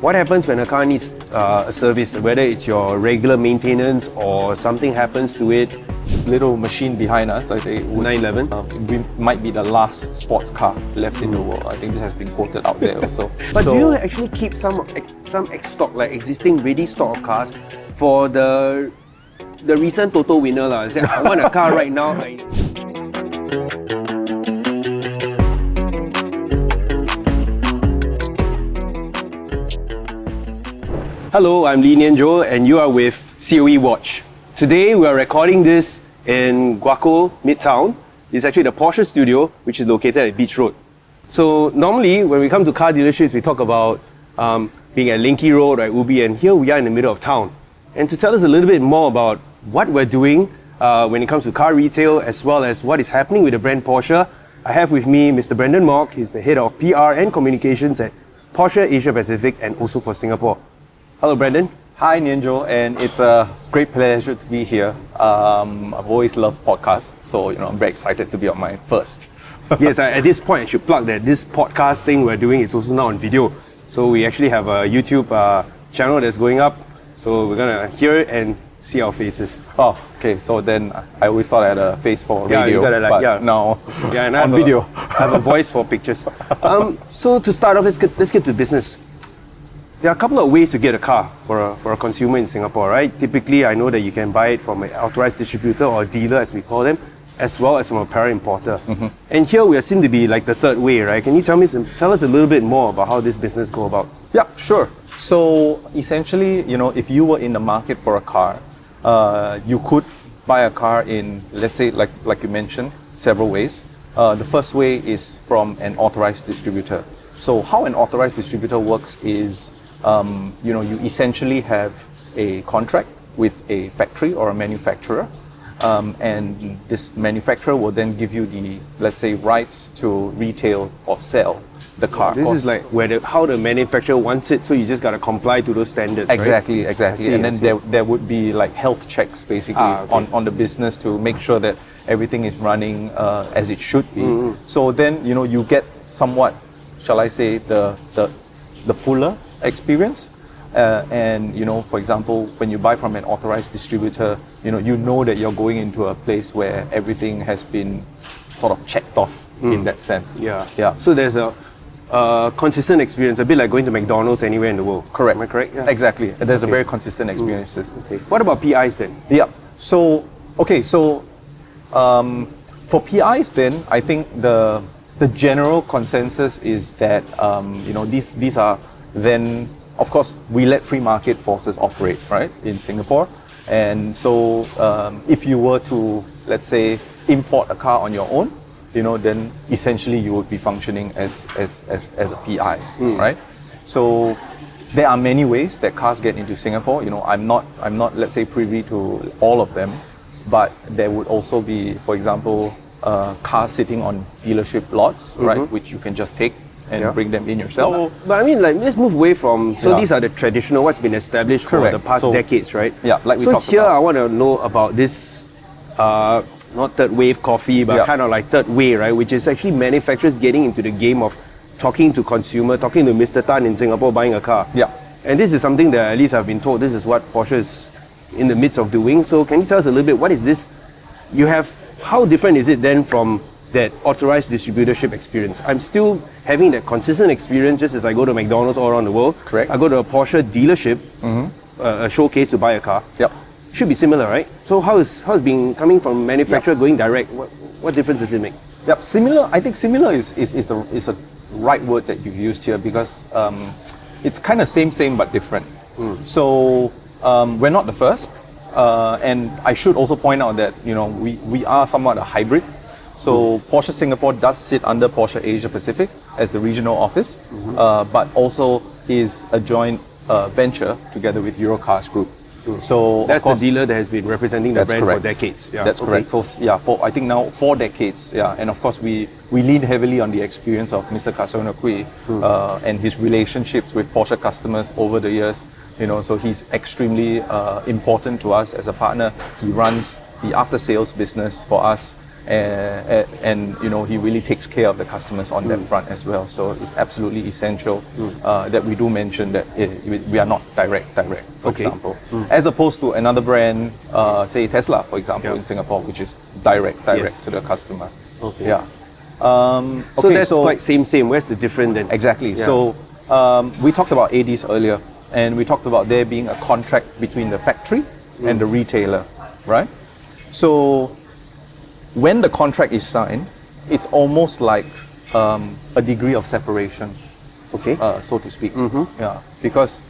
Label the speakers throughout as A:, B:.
A: what happens when a car needs a service, whether it's your regular maintenance or something happens to it?
B: Little machine behind us, I think
A: 911.
B: We might be the last sports car left in the world. I think this has been quoted out there also.
A: But do you actually keep some stock, like existing ready stock of cars for the recent Toto winner lah? Say, I want a car right now. Hello, I'm Lee Nian Tjoe and you are with COE Watch. Today we are recording this in Guoco Midtown. It's actually the Porsche Studio, which is located at Beach Road. So normally when we come to car dealerships, we talk about being at Linky Road or at Ubi, and here we are in the middle of town. And to tell us a little bit more about what we're doing when it comes to car retail, as well as what is happening with the brand Porsche, I have with me Mr Brendan Mok. He's the head of PR and communications at Porsche Asia Pacific and also for Singapore. Hello, Brendan.
B: Hi, Nian Tjoe, and it's a great pleasure to be here. I've always loved podcasts, so I'm very excited to be on my first.
A: Yes, at this point I should plug that this podcast thing we're doing is also now on video. So we actually have a YouTube channel that's going up. So we're gonna hear it and see our faces.
B: Oh, okay. So then I always thought I had a face for radio, but now
A: and
B: on video.
A: I have a voice for pictures. So to start off, let's get to business. There are a couple of ways to get a car for a consumer in Singapore, right? Typically, I know that you can buy it from an authorized distributor or a dealer, as we call them, as well as from a apparel importer. Mm-hmm. And here we seem to be like the third way, right? Can you tell us a little bit more about how this business go about?
B: Yeah, sure. So essentially, if you were in the market for a car, you could buy a car in, let's say, like you mentioned, several ways. The first way is from an authorized distributor. So how an authorized distributor works is, you essentially have a contract with a factory or a manufacturer, and this manufacturer will then give you the, let's say, rights to retail or sell the car.
A: This is like how the manufacturer wants it, so you just got to comply to those standards,
B: Exactly.
A: right?
B: And then there would be like health checks basically on the business to make sure that everything is running as it should be. Mm-hmm. So then, you get somewhat, shall I say, the fuller experience. And for example, when you buy from an authorized distributor, you know that you're going into a place where everything has been sort of checked off in that sense.
A: Yeah. So there's a consistent experience, a bit like going to McDonald's anywhere in the world.
B: Correct.
A: Am I correct? Yeah.
B: Exactly. There's a very consistent experiences.
A: Okay. What about PIs then?
B: Yeah. So for PIs then, I think the general consensus is that these are then, of course, we let free market forces operate, right, in Singapore. And so if you were to, let's say, import a car on your own, then essentially you would be functioning as a PI, right? So there are many ways that cars get into Singapore. I'm not, let's say, privy to all of them, but there would also be, for example, cars sitting on dealership lots, right, which you can just take and bring them in yourself.
A: So, but I mean, let's move away from. So these are the traditional, what's been established for the past decades, right?
B: Yeah, like we talked about.
A: So here, I want to know about this, not third wave coffee, but kind of like third way, right? Which is actually manufacturers getting into the game of talking to consumer, talking to Mr. Tan in Singapore, buying a car.
B: Yeah.
A: And this is something that at least I've been told this is what Porsche is in the midst of doing. So can you tell us a little bit, what is this? How different is it then from that authorized distributorship experience? I'm still having that consistent experience just as I go to McDonald's all around the world.
B: Correct.
A: I go to a Porsche dealership, a showcase to buy a car.
B: Yep.
A: Should be similar, right? So how is being coming from manufacturer going direct? What difference does it make?
B: Yep. Similar. I think similar is a right word that you've used here, because it's kind of same but different. So we're not the first, and I should also point out that we are somewhat a hybrid. So Porsche Singapore does sit under Porsche Asia Pacific as the regional office, but also is a joint venture together with Eurocars Group. So
A: that's
B: of course,
A: the dealer that has been representing the brand
B: correct.
A: for decades. Yeah.
B: That's correct. So for I think now 4 decades. Yeah, and of course we lean heavily on the experience of Mr. Kui and his relationships with Porsche customers over the years. So he's extremely important to us as a partner. He runs the after-sales business for us. and he really takes care of the customers on that front as well. So it's absolutely essential that we do mention that we are not direct, for example, as opposed to another brand, say Tesla, for example, in Singapore, which is direct to the customer.
A: Okay.
B: Yeah.
A: So that's quite same. Where's the difference then?
B: Exactly. Yeah. So we talked about ADs earlier, and we talked about there being a contract between the factory and the retailer, right? So when the contract is signed, it's almost like a degree of separation, so to speak. Yeah, because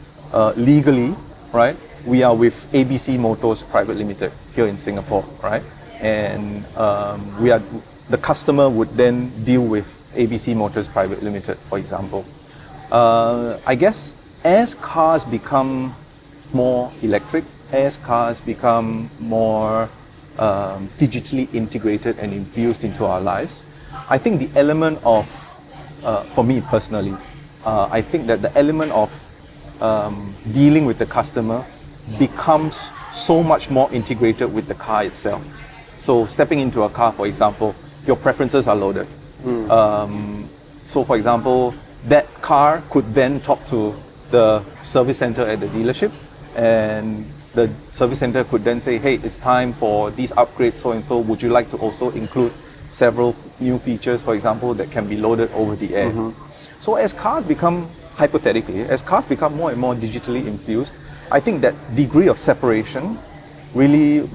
B: legally, right, we are with ABC Motors Private Limited here in Singapore, right, and the customer would then deal with ABC Motors Private Limited, for example. I guess as cars become more electric, as cars become more digitally integrated and infused into our lives, I think the element of, for me personally, I think that the element of dealing with the customer becomes so much more integrated with the car itself. So stepping into a car, for example, your preferences are loaded. So for example, that car could then talk to the service center at the dealership, and the service center could then say, hey, it's time for these upgrades, so and so, would you like to also include several new features, for example, that can be loaded over the air? So as cars become, hypothetically, as cars become more and more digitally infused, I think that degree of separation really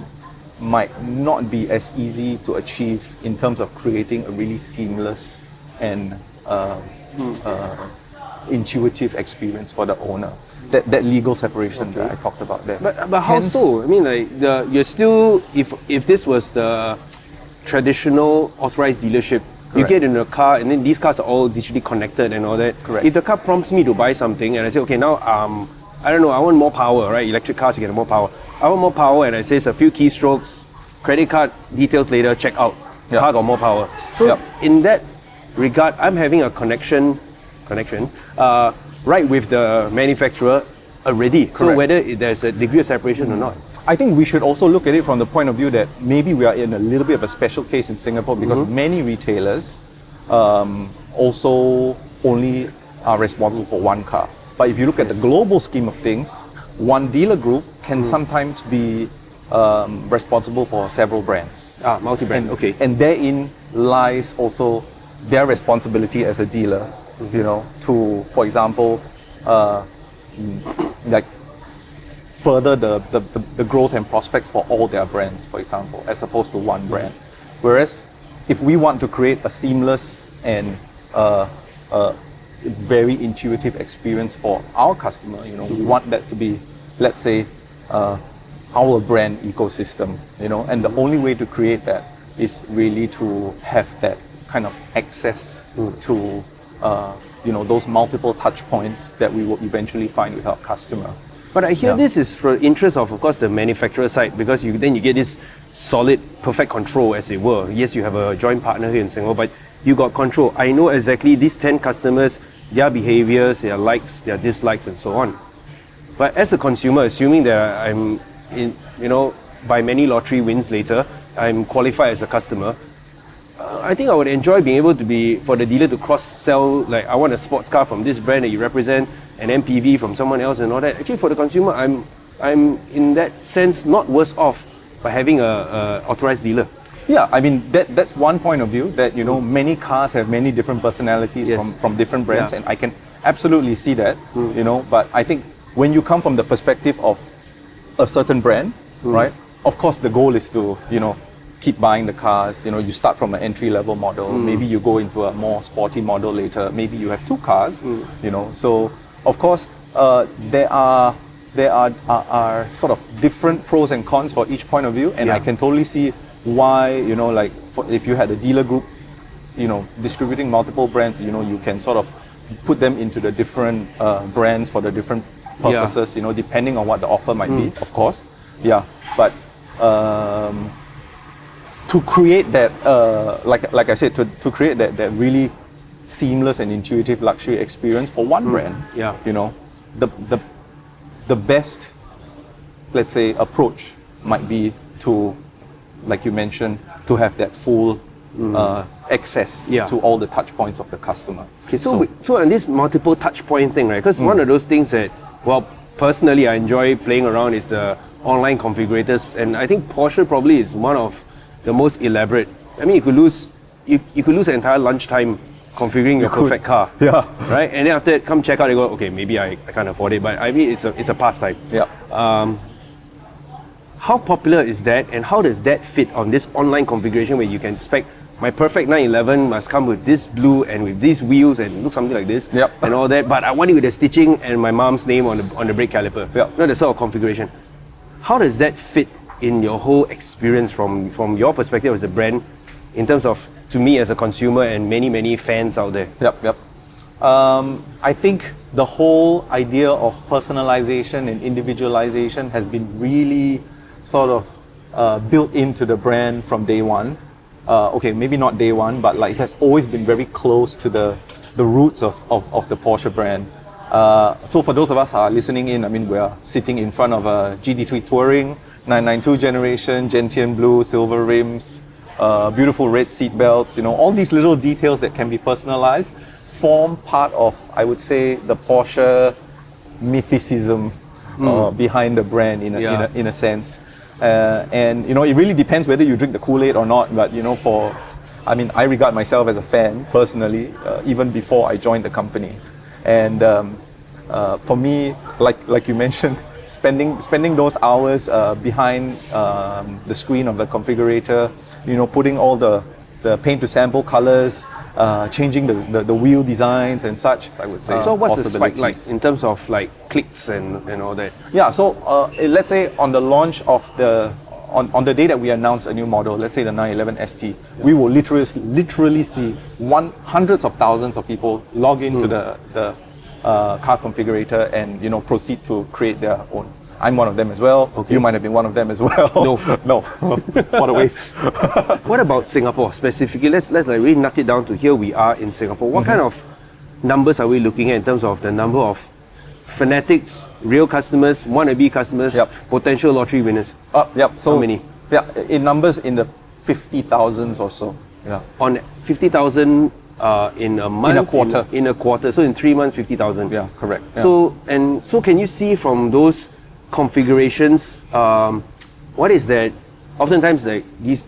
B: might not be as easy to achieve in terms of creating a really seamless and intuitive experience for the owner. That legal separation that I talked about there.
A: But how so? I mean, like you're still, if this was the traditional authorized dealership, you get in a car and then these cars are all digitally connected and all that.
B: Correct.
A: If the car prompts me to buy something and I say, okay, now I don't know, I want more power, right? Electric cars, you get more power. I want more power, and I say a few keystrokes, credit card details later, check out. Car got more power. So in that regard, I'm having a connection right with the manufacturer already.
B: Correct.
A: So whether there's a degree of separation or not.
B: I think we should also look at it from the point of view that maybe we are in a little bit of a special case in Singapore because many retailers also only are responsible for one car. But if you look at the global scheme of things, one dealer group can sometimes be responsible for several brands.
A: Multi-brand, okay.
B: And therein lies also their responsibility as a dealer, to, for example, like further the growth and prospects for all their brands, for example, as opposed to one brand. Whereas if we want to create a seamless and very intuitive experience for our customer, we want that to be, let's say, our brand ecosystem, and the only way to create that is really to have that kind of access to those multiple touch points that we will eventually find with our customer.
A: But I hear this is for interest of course, the manufacturer side, because then you get this solid, perfect control, as it were. Yes, you have a joint partner here in Singapore, but you got control. I know exactly these 10 customers, their behaviors, their likes, their dislikes, and so on. But as a consumer, assuming that I'm in, by many lottery wins later, I'm qualified as a customer, I think I would enjoy being able to for the dealer to cross-sell, like I want a sports car from this brand that you represent, an MPV from someone else and all that. Actually, for the consumer, I'm in that sense not worse off by having a authorized dealer.
B: Yeah, I mean that's one point of view that many cars have many different personalities from different brands, and I can absolutely see that. But I think when you come from the perspective of a certain brand, right? Of course, the goal is to keep buying the cars. You start from an entry-level model. Maybe you go into a more sporty model later. Maybe you have two cars. So of course there are sort of different pros and cons for each point of view, and I can totally see why if you had a dealer group, distributing multiple brands, you can sort of put them into the different brands for the different purposes. Depending on what the offer might be, of course. But to create that, like I said, to create that really seamless and intuitive luxury experience for one brand, the best, let's say, approach might be to like you mentioned, to have that full access to all the touch points of the customer.
A: Okay, so on this multiple touch point thing, right? Because one of those things that, well, personally I enjoy playing around is the online configurators, and I think Porsche probably is one of the most elaborate. I mean, you could lose an entire lunchtime configuring your perfect car.
B: Yeah.
A: Right? And then after that, come check out and go, okay, maybe I can't afford it, but I mean, it's a pastime.
B: Yeah.
A: How popular is that, and how does that fit on this online configuration where you can spec my perfect 911 must come with this blue and with these wheels and look something like this and all that, but I want it with the stitching and my mom's name on the brake caliper.
B: Yep.
A: You know, the sort of configuration. How does that fit in your whole experience from your perspective as a brand, in terms of, to me as a consumer and many fans out there?
B: Yep. I think the whole idea of personalization and individualization has been really sort of built into the brand from day one. Okay, maybe not day one, but like it has always been very close to the roots of the Porsche brand. So for those of us who are listening in, I mean, we're sitting in front of a GT3 Touring, 992 generation, gentian blue, silver rims, beautiful red seat belts, you know, all these little details that can be personalized form part of, I would say, the Porsche mythicism behind the brand in a sense. And you know, it really depends whether you drink the Kool-Aid or not, but you know, I regard myself as a fan personally, even before I joined the company. And for me, like you mentioned, spending those hours behind the screen of the configurator, you know, putting all the paint to sample colors, changing the wheel designs and such, I would say.
A: So what's the spike like in terms of like clicks and all that?
B: Yeah, so let's say on the launch of on the day that we announce a new model, let's say the 911 ST, we will literally see hundreds of thousands of people log into the car configurator and, you know, proceed to create their own. I'm one of them as well. Okay. You might have been one of them as well. No. What a waste.
A: What about Singapore specifically? Let's like really nut it down to here we are in Singapore. What kind of numbers are we looking at in terms of the number of fanatics, real customers, wannabe customers, potential lottery winners?
B: So
A: how many?
B: Yeah, in numbers in the 50,000s or so. Yeah.
A: On 50,000 in a month?
B: In a quarter.
A: In a quarter. So in 3 months, 50,000.
B: Yeah, correct. Yeah.
A: So can you see from those configurations, what is that? Oftentimes, like these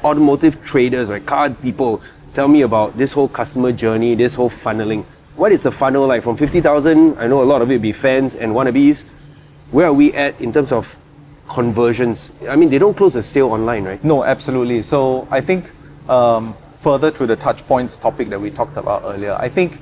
A: automotive traders, like car people, tell me about this whole customer journey, this whole funneling. What is the funnel like from 50,000? I know a lot of it will be fans and wannabes. Where are we at in terms of conversions? I mean, they don't close a sale online, right?
B: No, absolutely. So I think further to the touch points topic that we talked about earlier, I think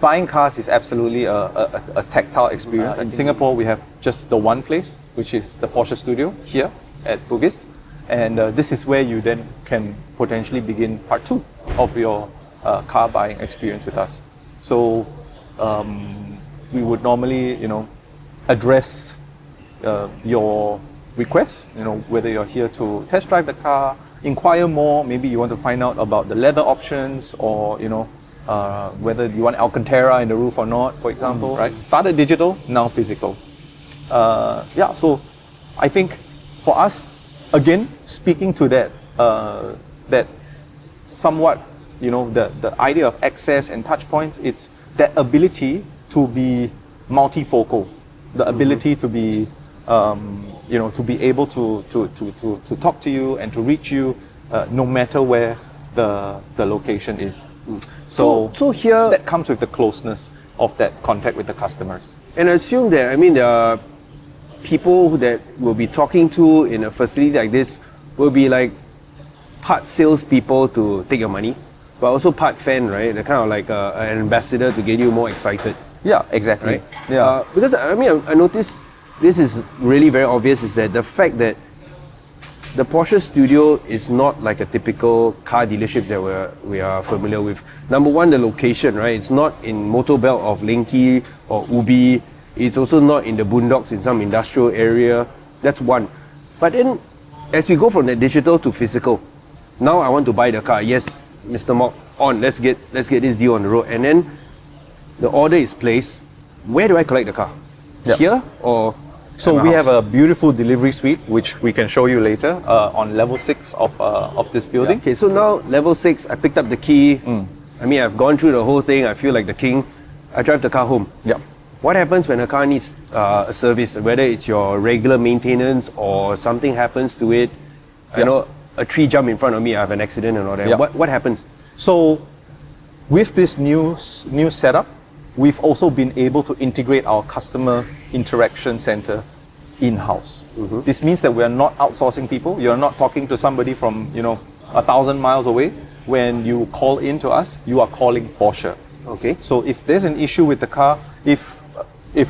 B: buying cars is absolutely a tactile experience. In Singapore, we have just the one place, which is the Porsche Studio here at Bugis. And this is where you then can potentially begin part 2 of your car buying experience with us. So we would normally, you know, address your requests, you know, whether you're here to test drive the car, inquire more, maybe you want to find out about the leather options, or, you know, whether you want Alcantara in the roof or not, for example, right? Started digital, now physical. So I think for us, again, speaking to that, that somewhat, you know, the idea of access and touch points, it's that ability to be multifocal, the ability to be, you know, to be able to talk to you and to reach you no matter where the location is. So here that comes with the closeness of that contact with the customers.
A: And I assume that, I mean, there are people that will be talking to in a facility like this will be like part salespeople to take your money, but also part fan, right? They're kind of like an ambassador to get you more excited.
B: Yeah, exactly.
A: Right?
B: Yeah.
A: Because I mean, I noticed this is really very obvious, is that the fact that the Porsche Studio is not like a typical car dealership that we are familiar with. Number one, the location, right? It's not in motor belt of Linky or Ubi. It's also not in the boondocks in some industrial area. That's one. But then, as we go from the digital to physical, now I want to buy the car. Yes, Mr. Mok, on, let's get this deal on the road. And then the order is placed. Where do I collect the car?
B: Yep.
A: Here or
B: So we have a beautiful delivery suite, which we can show you later on level 6 of this building.
A: Okay, so now level 6, I picked up the key. I mean, I've gone through the whole thing. I feel like the king. I drive the car home.
B: Yeah.
A: What happens when a car needs a service, whether it's your regular maintenance or something happens to it? I know a tree jumped in front of me, I have an accident and all that. What happens?
B: So with this new setup, we've also been able to integrate our customer interaction center in-house. This means that we are not outsourcing people. You're not talking to somebody from 1,000 miles away. When you call in to us, you are calling Porsche.
A: Okay.
B: So if there's an issue with the car, if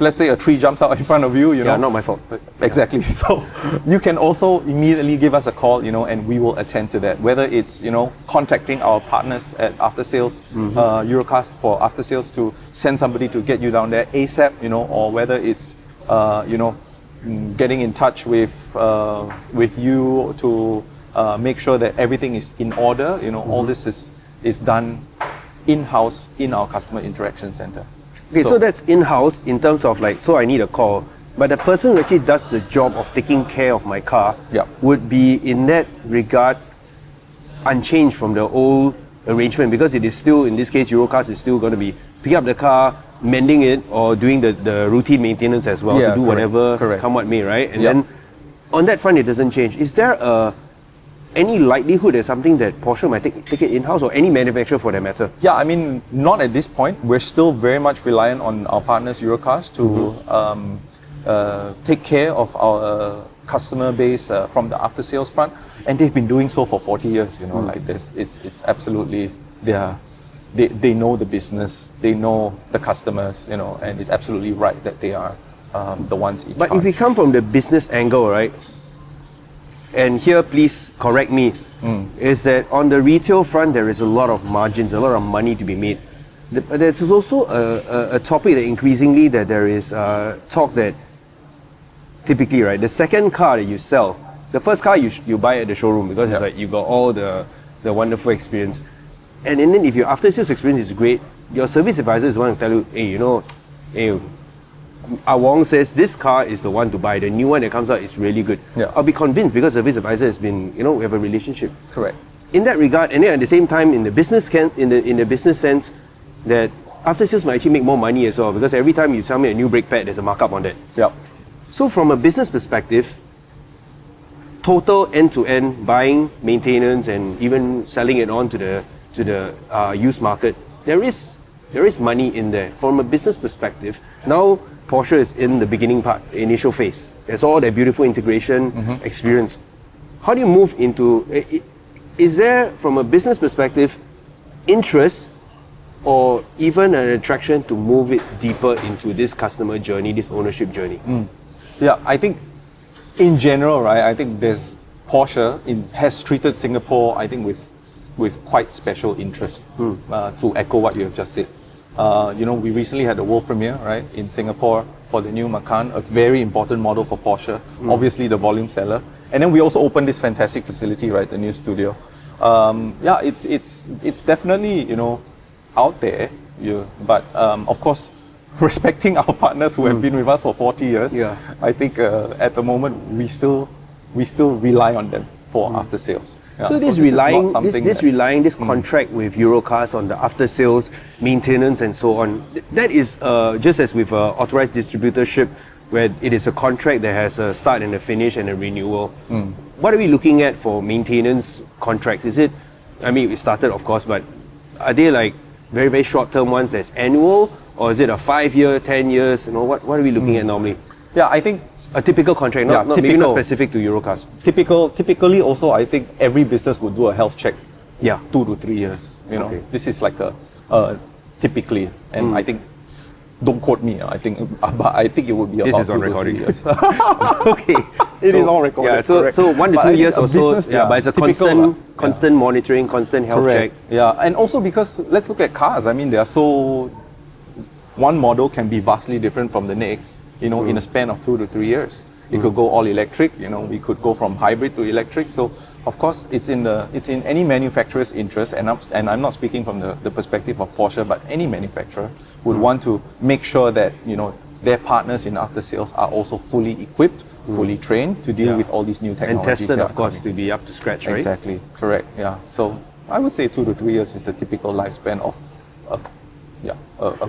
B: let's say a tree jumps out in front of you,
A: not my fault.
B: Exactly. So you can also immediately give us a call, and we will attend to that. Whether it's contacting our partners at after sales, Eurocars for after sales to send somebody to get you down there ASAP, or whether it's getting in touch with you to make sure that everything is in order. All this is done in-house in our customer interaction center.
A: Okay, so that's in-house in terms of so I need a call. But the person who actually does the job of taking care of my car would be, in that regard, unchanged from the old arrangement, because it is still, in this case, Eurocars is still going to be picking up the car, mending it, or doing the routine maintenance as well, to do whatever come what may, right? And then on that front, it doesn't change. Is there any likelihood there's something that Porsche might take it in-house, or any manufacturer for that matter?
B: Yeah, I mean, not at this point. We're still very much reliant on our partners Eurocars to take care of our customer base from the after-sales front, and they've been doing so for 40 years. Like this, it's absolutely they know the business, they know the customers, and it's absolutely right that they are the ones in charge.
A: But if we come from the business angle, right? And here, please correct me, is that on the retail front, there is a lot of margins, a lot of money to be made. But there's also a topic that increasingly that there is talk that typically, right, the second car that you sell, the first car you buy at the showroom, because it's you got all the wonderful experience. And then if your after sales experience is great, your service advisor is the one to tell you, hey, Wong says this car is the one to buy. The new one that comes out is really good. I'll be convinced because the service advisor has been, we have a relationship.
B: Correct.
A: In that regard, and then at the same time, in the business in the business sense, that after sales might actually make more money as well, because every time you sell me a new brake pad, there's a markup on that. So from a business perspective, total end-to-end buying, maintenance, and even selling it on to the used market, there is money in there. From a business perspective, now Porsche is in the beginning part, initial phase. There's all that beautiful integration experience. How do you move into? Is there, from a business perspective, interest or even an attraction to move it deeper into this customer journey, this ownership journey?
B: Yeah, I think in general, right, I think Porsche has treated Singapore, I think, with quite special interest, to echo what you have just said. We recently had the world premiere, right, in Singapore for the new Macan, a very important model for Porsche, obviously the volume seller. And then we also opened this fantastic facility, right, the new studio. It's definitely, out there, but of course, respecting our partners who have been with us for 40 years, I think at the moment we still rely on them for after sales.
A: So this relying this contract with Eurocars on the after sales maintenance and so on, that is just as with authorized distributorship, where it is a contract that has a start and a finish and a renewal. What are we looking at for maintenance contracts? Is it, it started of course, but are they like very, very short term ones that's annual, or is it a 5-year, 10 years? What are we looking at normally?
B: Yeah, I think
A: a typical contract, maybe not specific to Eurocars.
B: Typically also, I think every business would do a health check. 2 to 3 years. This is like a typically, and I think, don't quote me. I think it would be about 2 to 3 years.
A: Okay,
B: it is all recorded.
A: Yeah, so 1 to 2 years or so. But it's a constant monitoring, constant health check.
B: Yeah, and also because let's look at cars. They are one model can be vastly different from the next. In a span of 2 to 3 years. It could go all electric, we could go from hybrid to electric. So of course it's in any manufacturer's interest, and I'm not speaking from the perspective of Porsche, but any manufacturer would want to make sure that their partners in after sales are also fully equipped, fully trained to deal with all these new
A: And
B: technologies.
A: tested,
B: that
A: of
B: are
A: course,
B: coming.
A: to be up to scratch, right?
B: Exactly, correct. Yeah. So I would say 2 to 3 years is the typical lifespan of a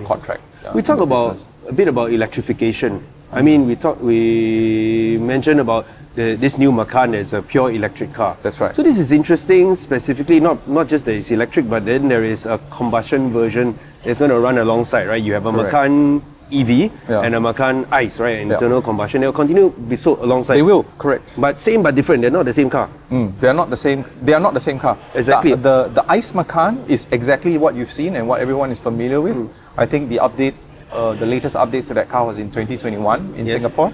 B: contract. Yeah,
A: We talk
B: in the
A: about
B: business.
A: a bit about electrification. I mean, we mentioned about this new Macan as a pure electric car.
B: That's right.
A: So this is interesting, specifically not just that it's electric, but then there is a combustion version that's going to run alongside, right? You have a
B: Correct.
A: Macan EV
B: Yeah.
A: and a Macan ICE, right? Internal combustion. They'll continue to be sold alongside.
B: They will, correct.
A: But same but different. They're not the same car.
B: They are not the same. They are not the same car.
A: Exactly.
B: The ICE Macan is exactly what you've seen and what everyone is familiar with. I think the update, the latest update to that car was in 2021 in Singapore.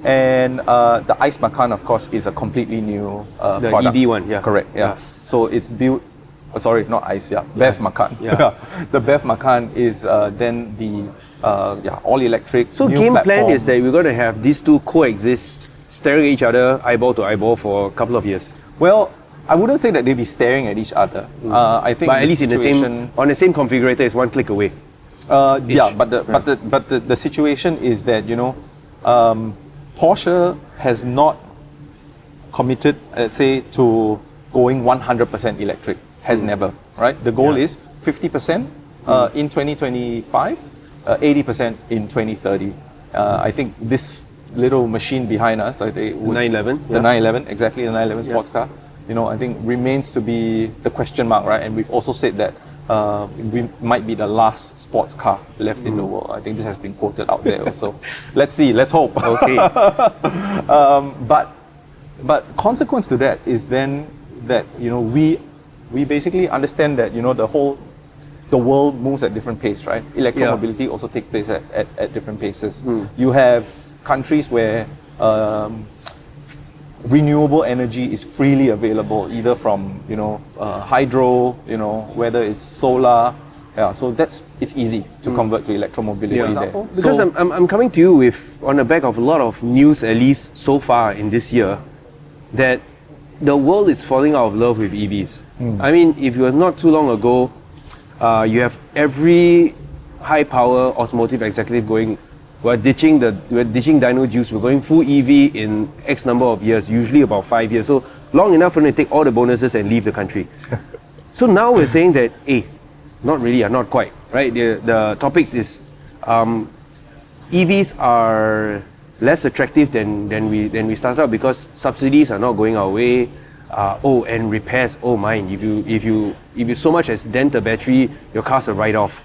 B: And the ICE Macan, of course, is a completely new
A: The
B: product.
A: EV one, yeah.
B: Correct. Yeah. So it's built. Sorry, not ICE. Yeah, BEV Macan.
A: Yeah.
B: The BEV Macan is then the all electric.
A: So
B: new
A: game plan
B: platform.
A: is that we're going to have these two coexist, staring at each other eyeball to eyeball for a couple of years.
B: Well, I wouldn't say that they'd be staring at each other. I think
A: But at
B: the
A: least
B: situation,
A: on the same configurator, is one click away.
B: yeah, but the situation is that Porsche has not committed, let's say, to going 100% electric. Has never, right? The goal is 50% in 2025, 80% in 2030. I think this little machine behind us, like they would,
A: 911,
B: the 911, exactly, the 911 sports car. I think remains to be the question mark, right? And we've also said that we might be the last sports car left in the world. I think this has been quoted out there also. Let's see, let's hope.
A: Okay.
B: But consequence to that is then that we basically understand that the world moves at different pace, right? Electromobility also takes place at different paces. You have countries where renewable energy is freely available, either from hydro, whether it's solar. Yeah, so it's easy to convert to electromobility there.
A: Because I'm coming to you with, on the back of a lot of news, at least so far in this year, that the world is falling out of love with EVs. I mean, if it was not too long ago, you have every high-power automotive executive going, we're ditching dyno juice, we're going full EV in X number of years, usually about 5 years. So long enough for them to take all the bonuses and leave the country. So now we're saying that, not really, not quite, right? The topics is EVs are less attractive than we started out because subsidies are not going our way. And repairs. Oh my! If you so much as dent the battery, your car's a write-off.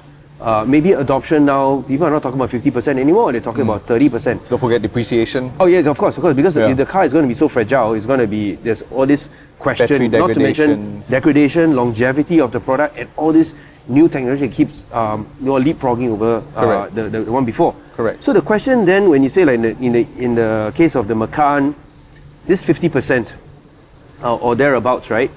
A: Maybe adoption now, people are not talking about 50% anymore. They're talking about 30%.
B: Don't forget depreciation.
A: Oh yes, of course, because if the car is going to be so fragile, it's going to be there's all this question,
B: Battery
A: not to mention degradation, longevity of the product, and all this new technology keeps leapfrogging over the one before.
B: Correct.
A: So the question then, when you say like in the case of the Macan, this 50%. Or thereabouts, right?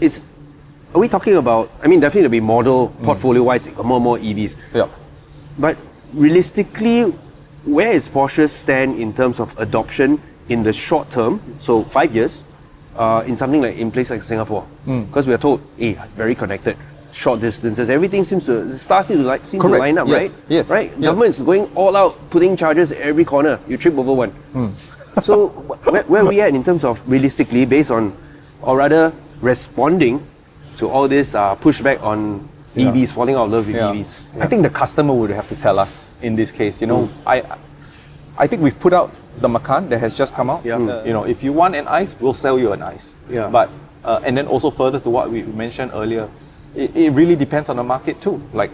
A: Are we talking about? I mean, definitely there'll be model portfolio-wise, more and more EVs.
B: Yeah.
A: But realistically, where is Porsche stand in terms of adoption in the short term? So 5 years, in something like in place like Singapore, because we are told, very connected, short distances, everything seems to line up,
B: Yes.
A: right?
B: Yes.
A: Right.
B: Yes.
A: Government is going all out, putting charges at every corner. You trip over one. So where are we at in terms of realistically, based on, or rather responding to all this pushback on EVs, falling out of love with EVs?
B: I think the customer would have to tell us in this case. I think we've put out the Macan that has just come out. If you want an ICE, we'll sell you an ICE.
A: Yeah.
B: But and then also further to what we mentioned earlier, it really depends on the market too. Like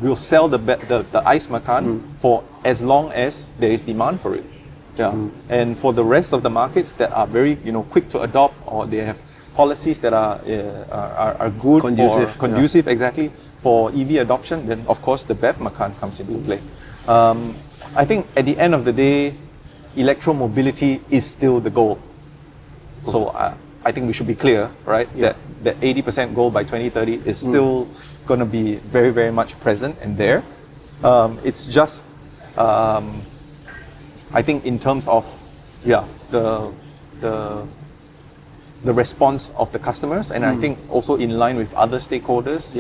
B: we'll sell the ICE Macan for as long as there is demand for it. Yeah. And for the rest of the markets that are very quick to adopt, or they have policies that are good, conducive exactly for EV adoption, then of course the BEV Macan comes into play. I think at the end of the day, electromobility is still the goal. So I think we should be clear, right? That 80% goal by 2030 is still going to be very, very much present and there. It's just I think in terms of the response of the customers, and I think also in line with other stakeholders,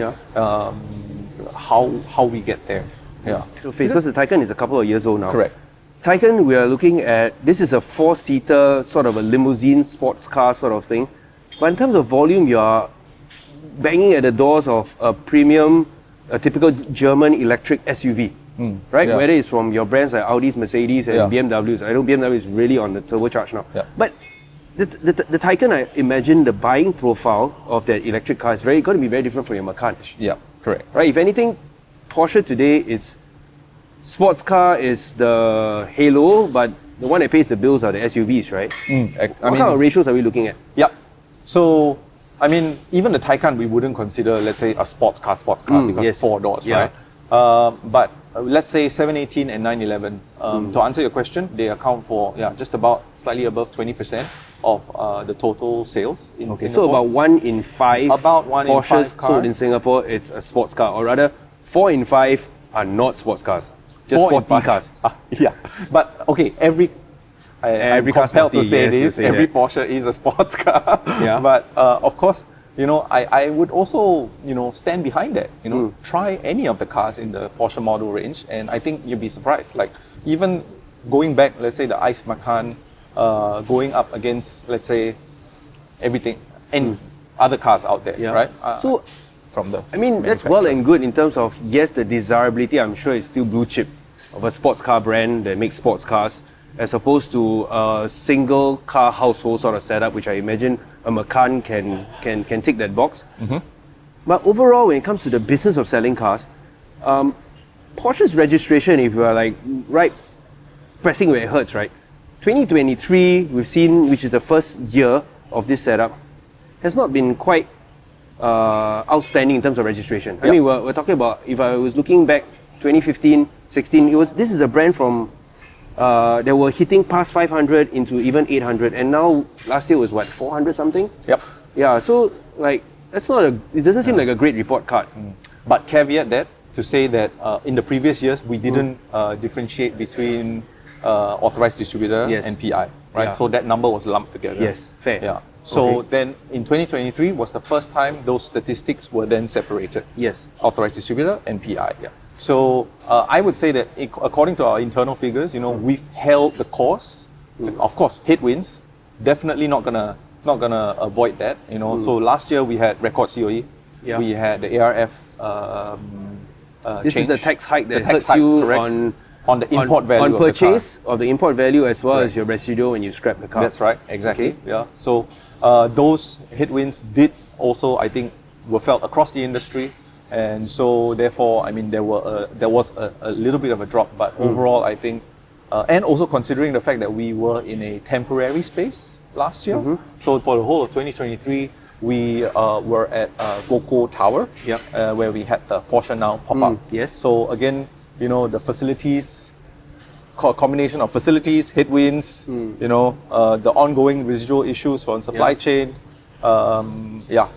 B: how we get there. Yeah.
A: Because the Taycan is a couple of years old now.
B: Correct.
A: Taycan, we are looking at, this is a 4-seater, sort of a limousine sports car sort of thing. But in terms of volume, you are banging at the doors of a premium, a typical German electric SUV, right?
B: Yeah.
A: Whether it's from your brands like Audis, Mercedes, and BMWs. I know BMW is really on the turbocharge now.
B: Yeah.
A: But the Taycan, I imagine the buying profile of that electric car is going to be very different from your Macan.
B: Yeah, correct.
A: Right? If anything, Porsche today, it's sports car is the halo, but the one that pays the bills are the SUVs, right? What kind of ratios are we looking at?
B: Yeah. So, I mean, even the Taycan, we wouldn't consider, let's say, a sports car because
A: yes.
B: 4 doors,
A: Yeah.
B: right? But let's say 718 and 911. To answer your question, they account for just about slightly above 20% of the total sales in Singapore.
A: So about 1 in 5
B: About 1 in 5
A: Porsches
B: cars.
A: sold in Singapore, it's a sports car, or rather 4 in 5 are not sports cars, just
B: 4 in
A: sporty
B: 5.
A: cars.
B: Yeah, but okay, every
A: Every
B: I'm
A: car's
B: compelled to
A: sporty,
B: say
A: yes, you
B: this.
A: say
B: Every
A: that.
B: Porsche is a sports car.
A: Yeah.
B: But of course, I would also stand behind that. Try any of the cars in the Porsche model range, and I think you'll be surprised. Like even going back, let's say the Ice Macan, going up against, let's say, everything and other cars out there,
A: Yeah.
B: right?
A: So,
B: from the
A: I mean, that's well and good in terms of, yes, the desirability, I'm sure, is still blue chip of a sports car brand that makes sports cars, as opposed to a single car household sort of setup, which I imagine a Macan can tick that box. But overall, when it comes to the business of selling cars, Porsche's registration, if you are like right pressing where it hurts, right? 2023, we've seen, which is the first year of this setup, has not been quite outstanding in terms of registration. I mean, we're talking about, if I was looking back 2015, 16, this is a brand from they were hitting past 500 into even 800, and now last year was what, 400 something?
B: Yep.
A: Yeah, so like it doesn't seem like a great report card.
B: But caveat that to say that in the previous years we didn't differentiate between authorized distributor
A: Yes.
B: and PI, right?
A: Yeah.
B: So that number was lumped together.
A: Yes, fair.
B: Yeah. So
A: Okay.
B: then in 2023 was the first time those statistics were then separated.
A: Yes.
B: Authorized distributor and PI. Yeah. So I would say that according to our internal figures, we've held the course. Of course, headwinds, definitely not gonna avoid that. So last year we had record COE.
A: Yeah.
B: We had the ARF.
A: This
B: change.
A: is the tax hike that
B: The tax
A: hurts
B: hike,
A: you
B: correct.
A: on
B: the import value
A: on
B: of the car.
A: purchase of the import value as well
B: Correct.
A: as your residual when you scrap the car.
B: That's right, exactly.
A: Okay.
B: Yeah. So those headwinds did also, I think, were felt across the industry, and so therefore, I mean, there was a little bit of a drop, but overall, I think, and also considering the fact that we were in a temporary space last year, so for the whole of 2023, we were at Guoco Tower,
A: Yep.
B: where we had the Porsche Now pop up.
A: yes.
B: So again, the facilities. Combination of facilities, headwinds, the ongoing residual issues from supply chain.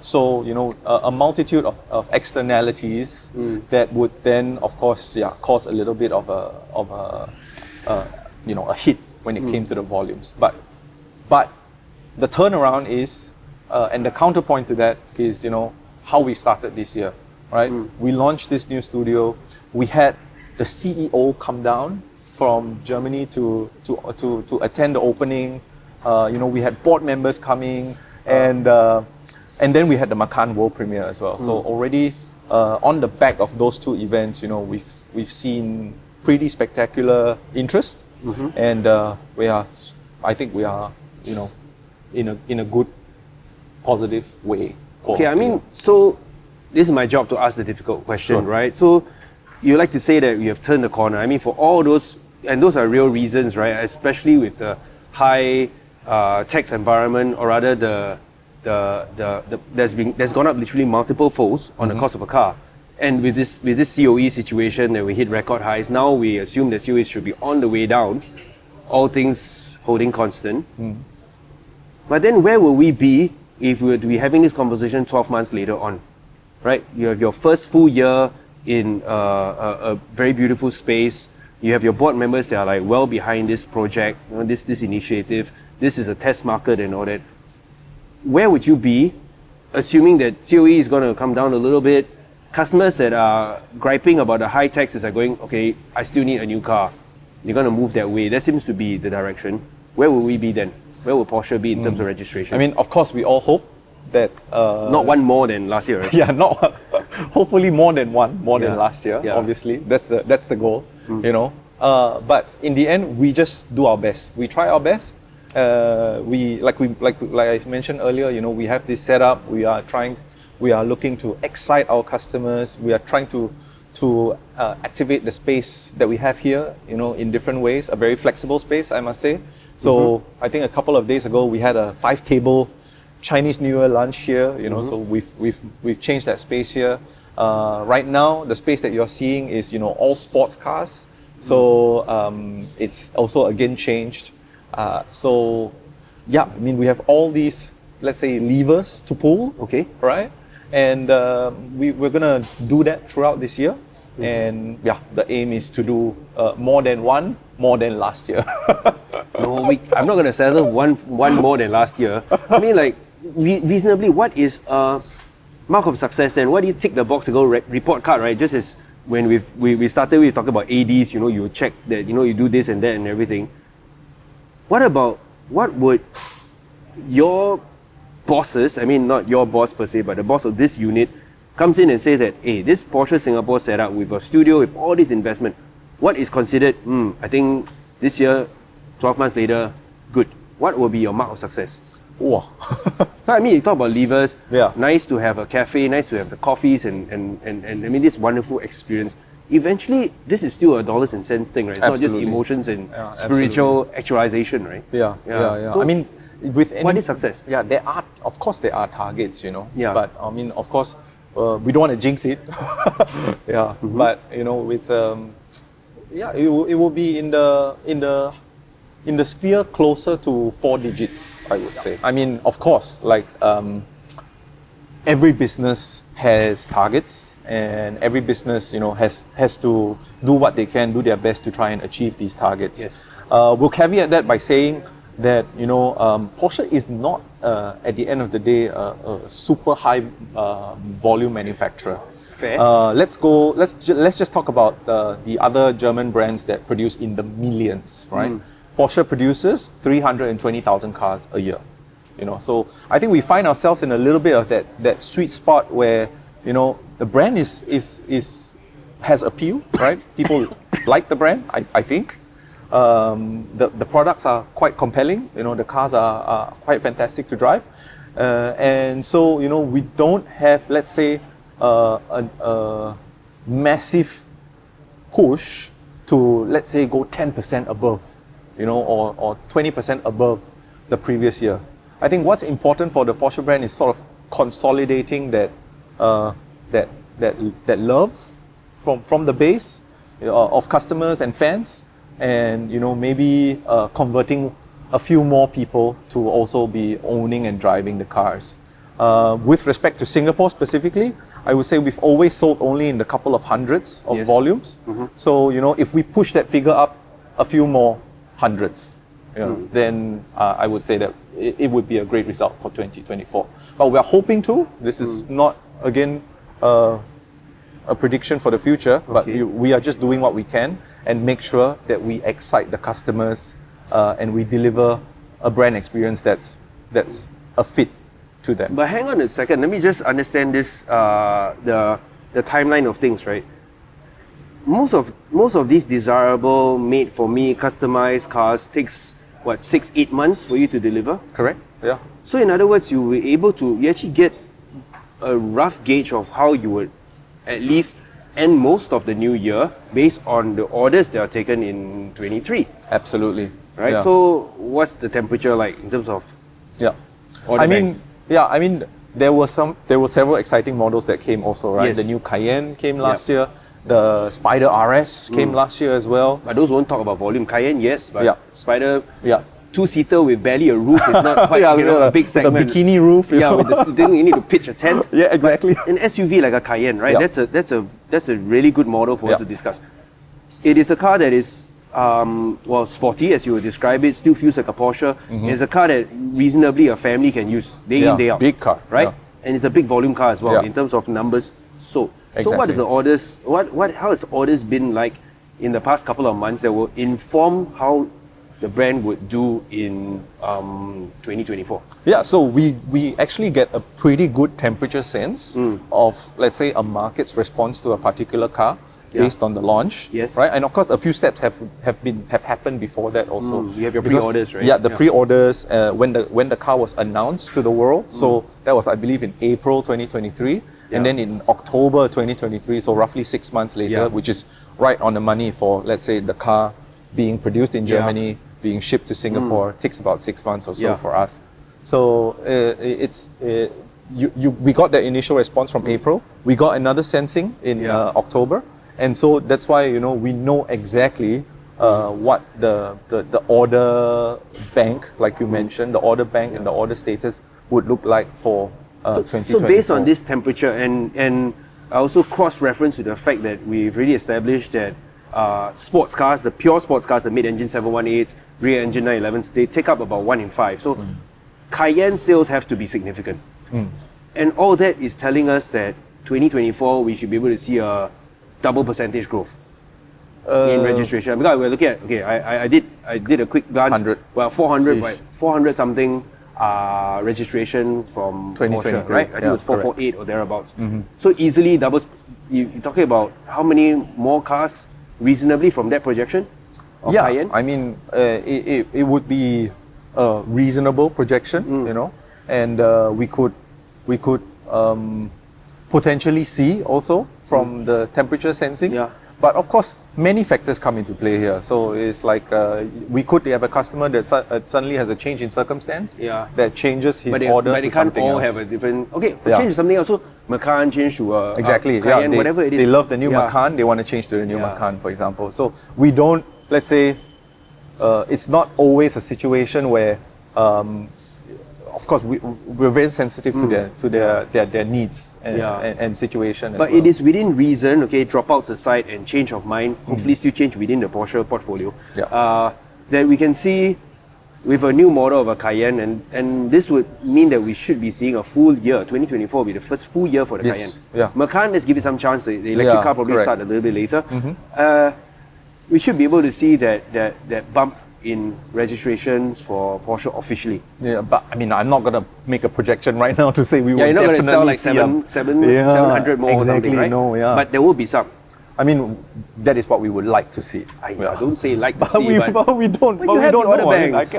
B: So a multitude of externalities that would then, of course, cause a little bit of a hit when it came to the volumes. But the turnaround is, and the counterpoint to that is, how we started this year, right? We launched this new studio. We had the CEO come down from Germany to attend the opening. We had board members coming, and then we had the Macan World Premiere as well. So already on the back of those two events, we've seen pretty spectacular interest, and I think we are in a good positive way.
A: Okay, I mean, so this is my job to ask the difficult question,
B: Sure.
A: right? So you like to say that you have turned the corner. I mean, for all those, and those are real reasons, right? Especially with the high tax environment, or rather there's gone up literally multiple folds on the cost of a car. And with this COE situation that we hit record highs, now we assume that COE should be on the way down, all things holding constant. But then where will we be if we were to be having this conversation 12 months later on, right? You have your first full year in a very beautiful space. You have your board members that are like well behind this project, this initiative. This is a test market and all that. Where would you be, assuming that COE is going to come down a little bit, customers that are griping about the high taxes are going, okay, I still need a new car. You're going to move that way. That seems to be the direction. Where will we be then? Where will Porsche be in terms of registration?
B: I mean, of course, we all hope that...
A: not one more than last year, right?
B: Yeah, not hopefully more than last year.
A: Yeah.
B: Obviously, that's the goal. You know, but in the end, we just do our best. We try our best. Like I mentioned earlier, you know, we have this setup. We are looking to excite our customers. We are trying to activate the space that we have here, you know, in different ways. A very flexible space, I must say. So I think a couple of days ago we had a 5-table Chinese New Year lunch here. You know, so we've changed that space here. Right now, the space that you're seeing is, you know, all sports cars. So it's also again changed. So yeah, I mean, we have all these, let's say, levers to pull. Okay. Right. And we're gonna do that throughout this year. And yeah, the aim is to do more than last year.
A: No, I'm not gonna settle one more than last year. I mean, like, reasonably, what is a mark of success then? What do you tick the box to go report card, right? Just as when we started, we talked about ADs, you know, you check that, you know, you do this and that and everything. What would your bosses, I mean, not your boss per se, but the boss of this unit comes in and says that, hey, this Porsche Singapore setup with a studio, with all this investment, what is considered, I think this year, 12 months later, good. What will be your mark of success?
B: Wow.
A: I mean, you talk about levers,
B: yeah.
A: Nice to have a cafe, nice to have the coffees and I mean, this wonderful experience. Eventually, this is still a dollars and cents thing, right? It's
B: Absolutely.
A: not just emotions and spiritual actualization, right?
B: Yeah. So, I mean, with any,
A: what is success?
B: Yeah, of course there are targets, you know.
A: Yeah.
B: But I mean, of course, we don't want to jinx it. Yeah. But you know, it's it will be in the sphere closer to 4 digits, I would say. I mean, of course, like every business has targets, and every business, you know, has to do what they can, do their best to try and achieve these targets.
A: Yes.
B: We'll caveat that by saying that, you know, Porsche is not at the end of the day a super high volume manufacturer.
A: Fair.
B: Let's just talk about the other German brands that produce in the millions, right? Porsche produces 320,000 cars a year. You know, so I think we find ourselves in a little bit of that sweet spot where, you know, the brand has appeal, right? People like the brand, I think. The products are quite compelling. You know, the cars are quite fantastic to drive, and so, you know, we don't have, let's say, a massive push to, let's say, go 10% above, you know, or 20% above the previous year. I think what's important for the Porsche brand is sort of consolidating that love from the base of customers and fans, and, you know, maybe converting a few more people to also be owning and driving the cars. With respect to Singapore specifically, I would say we've always sold only in the couple of hundreds of volumes. So, you know, if we push that figure up a few more hundreds, you know, then I would say that it would be a great result for 2024. But we are hoping to. This is not, again, a prediction for the future, but we are just doing what we can and make sure that we excite the customers and we deliver a brand experience that's a fit to them.
A: But hang on a second, let me just understand this, the timeline of things, right? Most of these desirable, made for me, customized cars takes, what, 6-8 months for you to deliver?
B: Correct, yeah.
A: So in other words, you actually get a rough gauge of how you would at least end most of the new year based on the orders that are taken in 23.
B: Absolutely.
A: Right?
B: Yeah.
A: So what's the temperature like in terms of order banks?
B: I mean, there were several exciting models that came also, right?
A: Yes.
B: The new Cayenne came last year. The Spider RS came last year as well.
A: But those won't talk about volume. Cayenne, yes, but Spider, 2-seater with barely a roof is not quite a big segment.
B: The bikini roof.
A: With the thing you need to pitch a tent.
B: Yeah, exactly.
A: But an SUV like a Cayenne, right?
B: Yeah.
A: That's a really good model for us to discuss. It is a car that is sporty, as you would describe it. Still feels like a Porsche. It's a car that reasonably a family can use day in, day out.
B: Big car,
A: right? And it's a big volume car as well in terms of numbers sold. So what is the
B: Exactly.
A: orders? How has orders been like in the past couple of months that will inform how the brand would do in 2024?
B: Yeah, so we actually get a pretty good temperature sense of, let's say, a market's response to a particular car based on the launch.
A: Yes.
B: Right, and of course, a few steps have happened before that also.
A: You have your
B: Because-
A: pre-orders, right?
B: Yeah, the
A: Yeah.
B: pre-orders when the car was announced to the world. So that was, I believe, in April 2023, and then in October 2023. So roughly 6 months later, which is right on the money for, let's say, the car being produced in Germany, being shipped to Singapore. Takes about 6 months or so
A: Yeah.
B: for us. So we got the initial response from April. We got another sensing in October, and so that's why we know exactly what the order bank, like you mentioned, the order bank and the order status would look like for 2024.
A: So based on this temperature and I also cross-reference to the fact that we've already established that sports cars, the pure sports cars, the mid-engine 718s, rear engine 911s, they take up about 1 in 5. So Cayenne sales have to be significant. And all that is telling us that 2024 we should be able to see a double percentage growth in registration. Because we're looking at, I did a quick glance.
B: 100.
A: Well, 400,
B: Ish.
A: right, 400 something registration from
B: 2023,
A: Porsche, right? I think
B: yeah,
A: it was 448 or thereabouts. So easily doubles. You're talking about how many more cars reasonably from that projection of
B: Yeah,
A: Cayenne?
B: I mean, it would be a reasonable projection, and we could potentially see also from the temperature sensing.
A: Yeah.
B: But of course, many factors come into play here. So it's like we could have a customer that suddenly has a change in circumstance that changes his order
A: but
B: to
A: they can't
B: something
A: all
B: else.
A: have a different. Okay,
B: Yeah.
A: change to something else. So Macan change to a
B: Exactly.
A: Cayenne,
B: They,
A: whatever it is.
B: they love the new
A: Yeah.
B: Macan. They want to change to the new
A: Yeah.
B: Macan, for example. So we don't. Let's say it's not always a situation where, of course, we're very sensitive to their needs and situation.
A: But
B: as well.
A: it is within reason, okay, dropouts aside and change of mind, hopefully still change within the Porsche portfolio, that we can see with a new model of a Cayenne, and this would mean that we should be seeing a full year. 2024 will be the first full year for the
B: Yes,
A: Cayenne.
B: yeah.
A: Macan, let's give it some chance. The electric
B: Yeah,
A: car probably
B: correct.
A: start a little bit later. We should be able to see that bump in registrations for Porsche officially.
B: Yeah, but I mean, I'm not gonna make a projection right now to say we will
A: You're not going to
B: definitely
A: sell like
B: see
A: 700 more or
B: exactly,
A: something, right?
B: no, yeah.
A: But there will be some.
B: I mean, that is what we would like to see.
A: I don't say like to
B: But
A: see,
B: we,
A: but
B: but we don't.
A: But
B: But
A: you
B: we
A: have the
B: don't
A: order
B: know. I mean,
A: banks.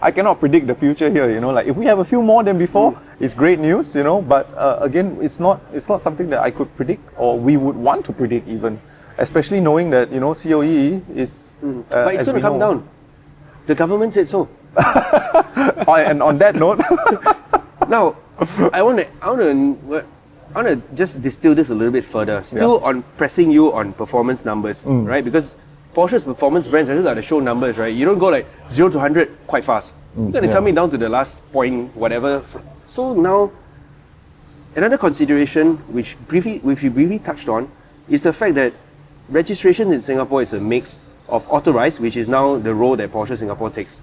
B: I cannot predict the future here. Like if we have a few more than before, it's great news. But again, it's not something that I could predict or we would want to predict even, especially knowing that COE is.
A: but it's
B: as
A: going
B: we
A: to come
B: know.
A: down. The government said so.
B: And on that note,
A: Now, I want to just distill this a little bit further. Still on pressing you on performance numbers, right? Because Porsche's performance brands are got to show numbers, right? You don't go like 0 to 100 quite fast. You're going to tell me down to the last point, whatever. So now, another consideration which we briefly touched on is the fact that registration in Singapore is a mix of authorized, which is now the role that Porsche Singapore takes,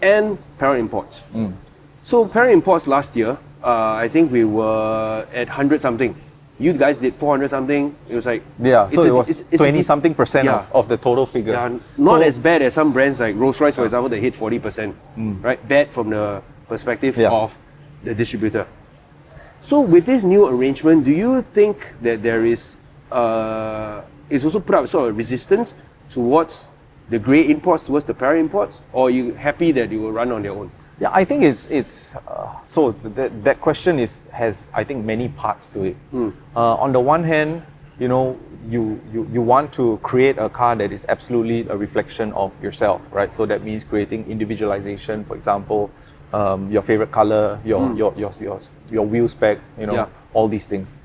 A: and parent imports. So parent imports last year, I think we were at 100 something. You guys did 400 something. It was like
B: so it was 20 something percent of the total figure.
A: Yeah, not as bad as some brands like Rolls-Royce, for example, that hit 40%. Right, bad from the perspective of the distributor. So with this new arrangement, do you think that there is it's also put up sort of resistance towards the grey imports, towards the parent imports, or are you happy that you will run on their own?
B: Yeah, I think it's so that question has I think many parts to it. On the one hand, you want to create a car that is absolutely a reflection of yourself, right? So that means creating individualization, for example, your favorite color, your wheel spec, all these things.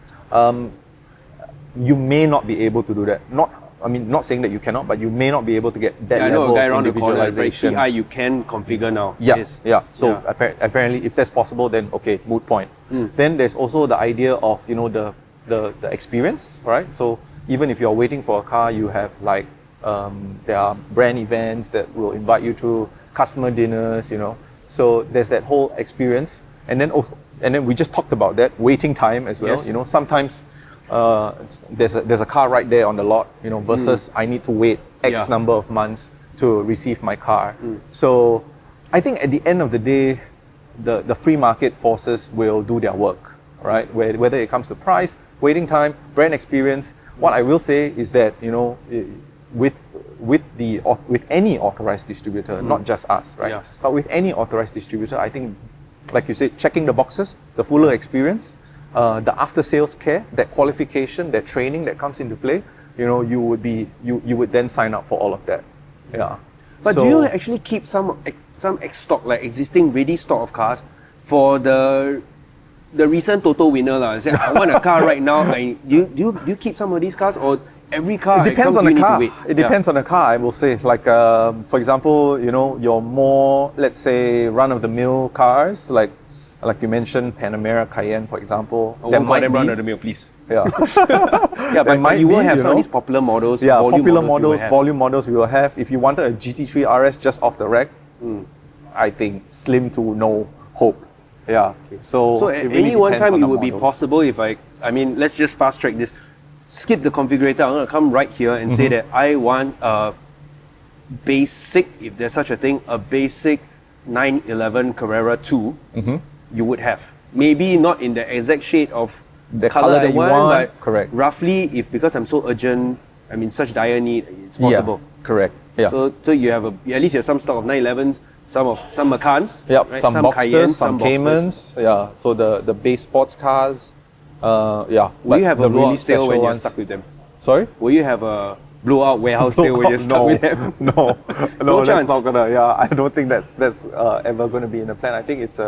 B: You may not be able to do that. Not saying that you cannot, but you may not be able to get that
A: I know
B: level
A: a guy
B: of
A: around the corner, like
B: individualization.
A: TI you can configure now.
B: So apparently, if that's possible, then okay, moot point. Then there's also the idea of the experience, right? So even if you're waiting for a car, you have like there are brand events that will invite you to customer dinners, So there's that whole experience, and then we just talked about that waiting time as well.
A: Yes.
B: Sometimes there's a car right there on the lot, you know, versus I need to wait X number of months to receive my car. So I think at the end of the day, the free market forces will do their work, right? Whether it comes to price, waiting time, brand experience. What I will say is that, you know, with any authorized distributor, not just us, right?
A: Yeah.
B: But with any authorized distributor, I think, like you said, checking the boxes, the fuller experience, the after sales care, that qualification, that training that comes into play, you know, you would then sign up for all of that. Yeah.
A: But do you actually keep some X stock, like existing ready stock of cars for the recent Toto winner lah? Say, I want a car right now. Do you keep some of these cars, or every car?
B: It depends on the car. It depends on the car. I will say, like for example, you know, your more, let's say, run-of-the-mill cars, like you mentioned, Panamera, Cayenne, for example.
A: I won't call them run-of-the-mill, please.
B: Yeah.
A: Yeah, but you will have some of these popular models.
B: Yeah, popular models, volume models we will have. If you wanted a GT3 RS just off the rack, I think slim to no hope. Yeah.
A: So at
B: it really
A: any one
B: depends
A: time,
B: on
A: it
B: the
A: would be
B: model.
A: possible if I mean, let's just fast track this. Skip the configurator. I'm going to come right here and say that I want a basic, if there's such a thing, a basic 911 Carrera 2. You would have. Maybe not in the exact shade of
B: the color that
A: I
B: you want,
A: but
B: correct.
A: roughly, because I'm so urgent, I mean, such dire need, it's possible.
B: Yeah, correct. Yeah.
A: So you have at least you have some stock of 911s, some Macans,
B: Yep,
A: right?
B: some Boxsters,
A: Cayennes,
B: some
A: Boxsters.
B: Caymans. Yeah. So the base sports cars. Yeah.
A: Will you have a
B: the
A: blowout
B: really
A: sale
B: special
A: when you're
B: ones.
A: stuck with them?
B: Sorry?
A: Will you have a blowout warehouse sale when you're stuck with them?
B: No,
A: No
B: that's
A: chance.
B: not gonna. Yeah, I don't think that's ever gonna be in the plan. I think it's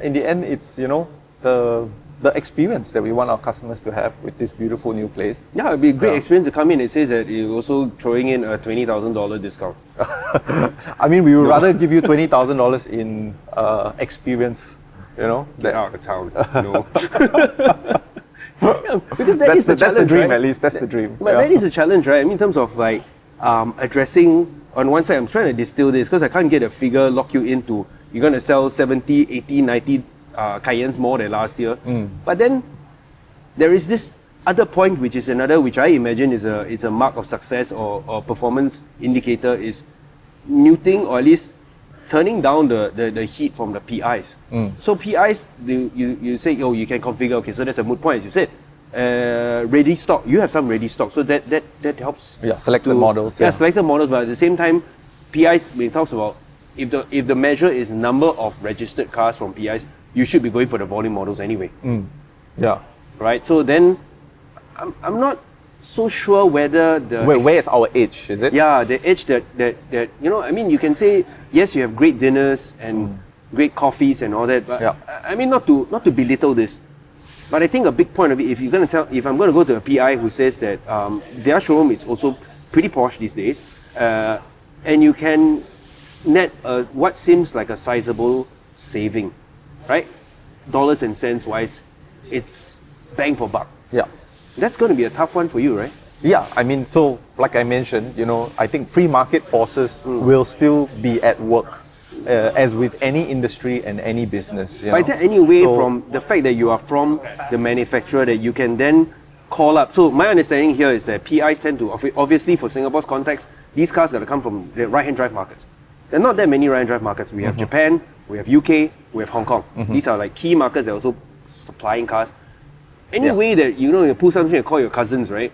B: in the end, it's, you know, the experience that we want our customers to have with this beautiful new place.
A: Yeah, it'd be a great experience to come in. It says that you're also throwing in a $20,000 discount.
B: I mean, we would rather give you $20,000 in experience. You know,
A: Get out of town. No. Yeah, because
B: that's
A: the
B: the
A: challenge,
B: dream,
A: right?
B: at least. That's the dream.
A: But that is a challenge, right? I mean, in terms of like addressing, on one side, I'm trying to distill this because I can't get a figure, lock you into, you're going to sell 70, 80, 90 Cayennes more than last year. But then there is this other point, which I imagine is a mark of success or performance indicator, is muting, or at least turning down the heat from the PIs. So PIs, you say, oh, you can configure, okay, so that's a moot point, as you said. Ready stock, you have some ready stock, so that helps.
B: Yeah, selected models.
A: Yeah, selected models, but at the same time, PIs, when it talks about, if the measure is number of registered cars from PIs, you should be going for the volume models anyway.
B: Yeah.
A: Right? So then, I'm not so sure whether
B: Where is our edge? Is it?
A: yeah, the edge that you know, I mean, you can say, yes, you have great dinners and great coffees and all that, but
B: Yeah.
A: I mean, not to belittle this, but I think a big point of it, if I'm going to go to a PI who says that their showroom is also pretty posh these days, and you can net what seems like a sizable saving, right? Dollars and cents wise, it's bang for buck.
B: Yeah.
A: That's going to be a tough one for you, right?
B: Yeah, I mean, so like I mentioned, you know, I think free market forces will still be at work, as with any industry and any business.
A: But is there any way from the fact that you are from the manufacturer that you can then call up? So my understanding here is that PIs tend to, obviously for Singapore's context, these cars got to come from the right-hand drive markets. There are not that many right-hand drive markets. We have Japan, we have UK, we have Hong Kong. These are like key markets that are also supplying cars. Any way that you pull something and call your cousins, right?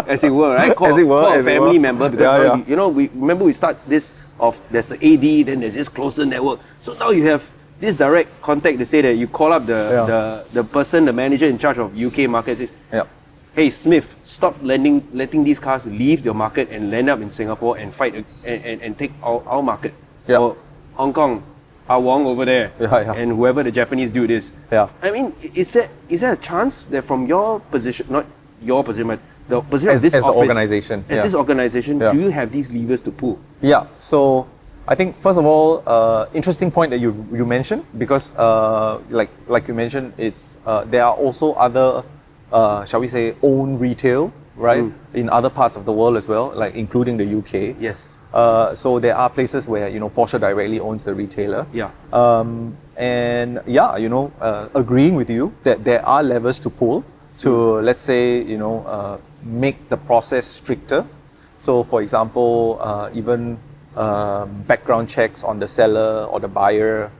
A: As it were, right? Call a family member, because we start this off. There's the AD, then there's this closer network. So now you have this direct contact to say that you call up the person, the manager in charge of UK markets. Hey Smith, stop letting these cars leave your market and land up in Singapore and fight and take our market. Or Hong Kong, our Wong over there, and whoever the Japanese dude is. I mean, is there a chance that from your position, not your position, but the position of this
B: as
A: office,
B: the organization,
A: this organization, do you have these levers to pull?
B: Yeah. So I think first of all, interesting point that you mentioned, because like you mentioned, it's there are also other shall we say own retail, right, in other parts of the world as well, like including the UK.
A: Yes.
B: So there are places where Porsche directly owns the retailer. Agreeing with you that there are levers to pull to, let's say, make the process stricter. So, for example, even background checks on the seller or the buyer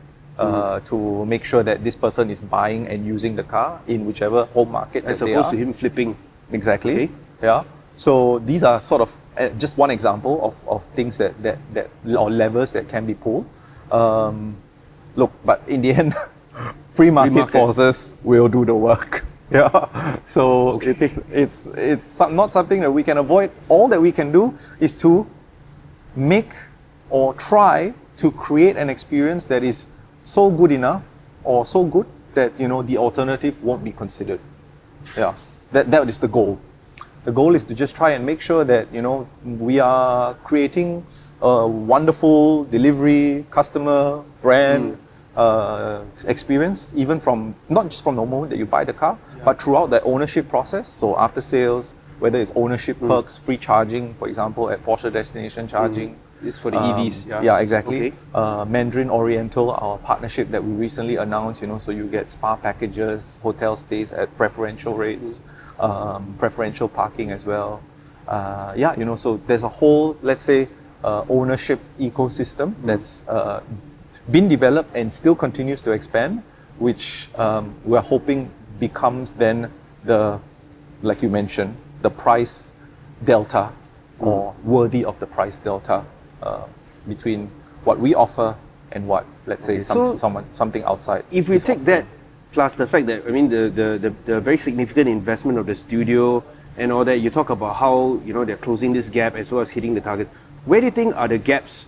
B: to make sure that this person is buying and using the car in whichever home market
A: As
B: that they are.
A: opposed to him flipping.
B: Exactly.
A: Okay.
B: Yeah. So these are sort of just one example of things that or levers that can be pulled. Look, but in the end, free market forces will do the work. Yeah. So it's not something that we can avoid. All that we can do is to make or try to create an experience that is so good enough or so good that the alternative won't be considered. Yeah. That is the goal. The goal is to just try and make sure that we are creating a wonderful delivery, customer, brand experience, even from not just from the moment that you buy the car, but throughout the ownership process. So after sales, whether it's ownership perks, free charging, for example, at Porsche Destination Charging.
A: This is for the EVs.
B: Yeah, exactly.
A: Okay.
B: Mandarin Oriental, our partnership that we recently announced, so you get spa packages, hotel stays at preferential rates, preferential parking as well. So there's a whole, let's say, ownership ecosystem that's been developed and still continues to expand, which we're hoping becomes then like you mentioned, the price delta or worthy of the price delta between what we offer and what, let's say, something outside.
A: If we take that, plus the fact that, the very significant investment of the studio and all that, you talk about how, they're closing this gap as well as hitting the targets. Where do you think are the gaps,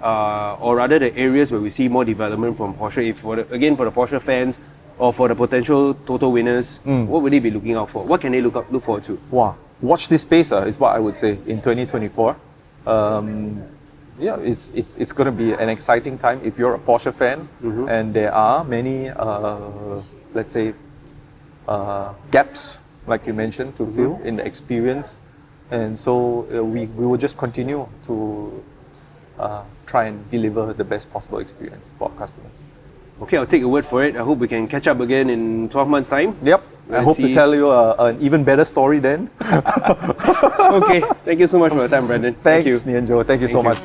A: or rather the areas where we see more development from Porsche? If for the Porsche fans or for the potential total winners, what would they be looking out for? What can they look forward to?
B: Wow. Watch this space is what I would say in 2024. It's going to be an exciting time if you're a Porsche fan, and there are many, let's say, gaps, like you mentioned, to fill in the experience, and so we will just continue to try and deliver the best possible experience for our customers.
A: Okay, I'll take your word for it. I hope we can catch up again in 12 months' time.
B: Yep. I hope to tell you an even better story then.
A: Okay, thank you so much for your time, Brendan.
B: Thanks, Nian Tjoe. Thank you so much.